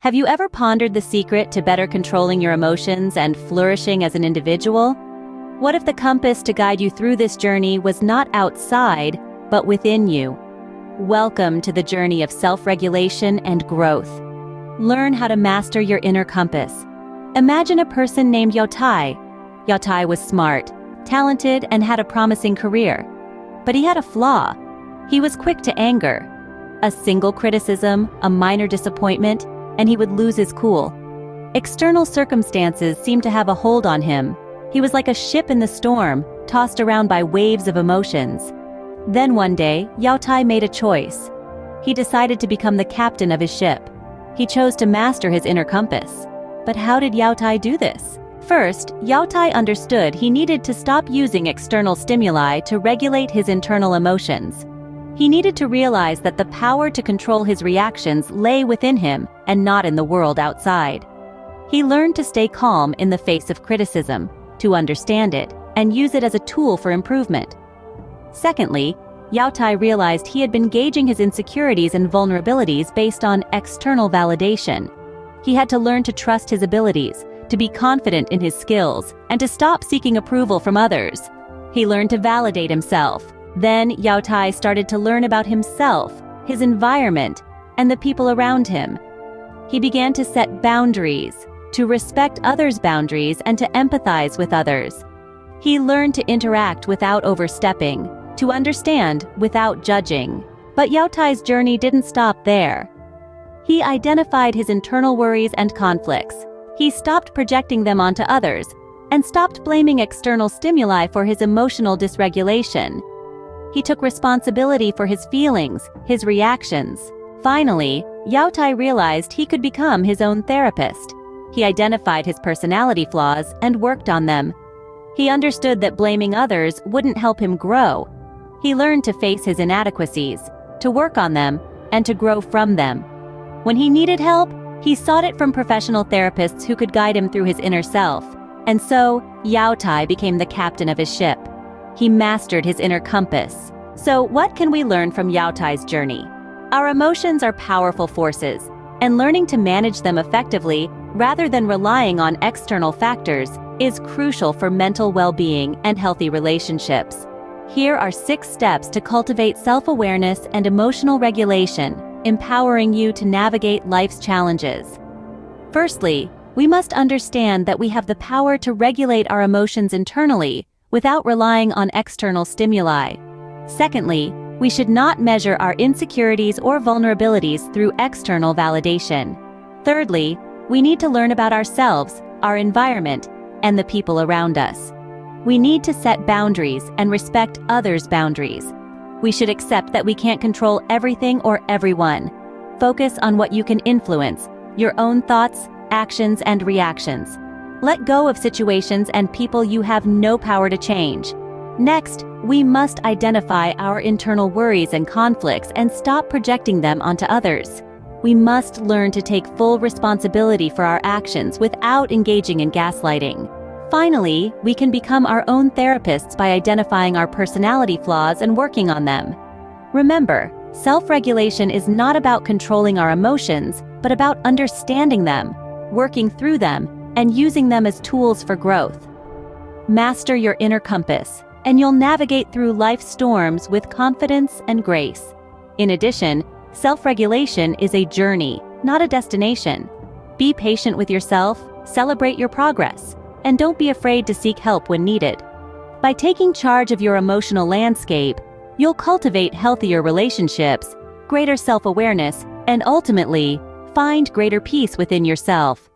Have you ever pondered the secret to better controlling your emotions and flourishing as an individual? What if the compass to guide you through this journey was not outside, but within you? Welcome to the journey of self-regulation and growth. Learn how to master your inner compass. Imagine a person named Yautai. Yautai was smart, talented, and had a promising career. But he had a flaw. He was quick to anger. A single criticism, a minor disappointment, and he would lose his cool. External circumstances seemed to have a hold on him. He was like a ship in the storm, tossed around by waves of emotions. Then one day, Yautai made a choice. He decided to become the captain of his ship. He chose to master his inner compass. But how did Yautai do this? First, Yautai understood he needed to stop using external stimuli to regulate his internal emotions. He needed to realize that the power to control his reactions lay within him and not in the world outside. He learned to stay calm in the face of criticism, to understand it, and use it as a tool for improvement. Secondly, Yautai realized he had been gauging his insecurities and vulnerabilities based on external validation. He had to learn to trust his abilities, to be confident in his skills, and to stop seeking approval from others. He learned to validate himself. Then Yautai started to learn about himself, his environment, and the people around him. He began to set boundaries, to respect others' boundaries, and to empathize with others. He learned to interact without overstepping, to understand without judging. But Yautai's journey didn't stop there. He identified his internal worries and conflicts. He stopped projecting them onto others, and stopped blaming external stimuli for his emotional dysregulation. He took responsibility for his feelings, his reactions. Finally, Yautai realized he could become his own therapist. He identified his personality flaws and worked on them. He understood that blaming others wouldn't help him grow. He learned to face his inadequacies, to work on them, and to grow from them. When he needed help, he sought it from professional therapists who could guide him through his inner self. And so, Yautai became the captain of his ship. He mastered his inner compass. So what can we learn from Yautai's journey? Our emotions are powerful forces, and learning to manage them effectively, rather than relying on external factors, is crucial for mental well-being and healthy relationships. Here are 6 steps to cultivate self-awareness and emotional regulation, empowering you to navigate life's challenges. Firstly, we must understand that we have the power to regulate our emotions internally, without relying on external stimuli. Secondly, we should not measure our insecurities or vulnerabilities through external validation. Thirdly, we need to learn about ourselves, our environment, and the people around us. We need to set boundaries and respect others' boundaries. We should accept that we can't control everything or everyone. Focus on what you can influence, your own thoughts, actions, and reactions. Let go of situations and people you have no power to change. Next, we must identify our internal worries and conflicts and stop projecting them onto others. We must learn to take full responsibility for our actions without engaging in gaslighting. Finally, we can become our own therapists by identifying our personality flaws and working on them. Remember, self-regulation is not about controlling our emotions, but about understanding them, working through them, and using them as tools for growth. Master your inner compass, and you'll navigate through life's storms with confidence and grace. In addition, self-regulation is a journey, not a destination. Be patient with yourself, celebrate your progress, and don't be afraid to seek help when needed. By taking charge of your emotional landscape, you'll cultivate healthier relationships, greater self-awareness, and ultimately, find greater peace within yourself.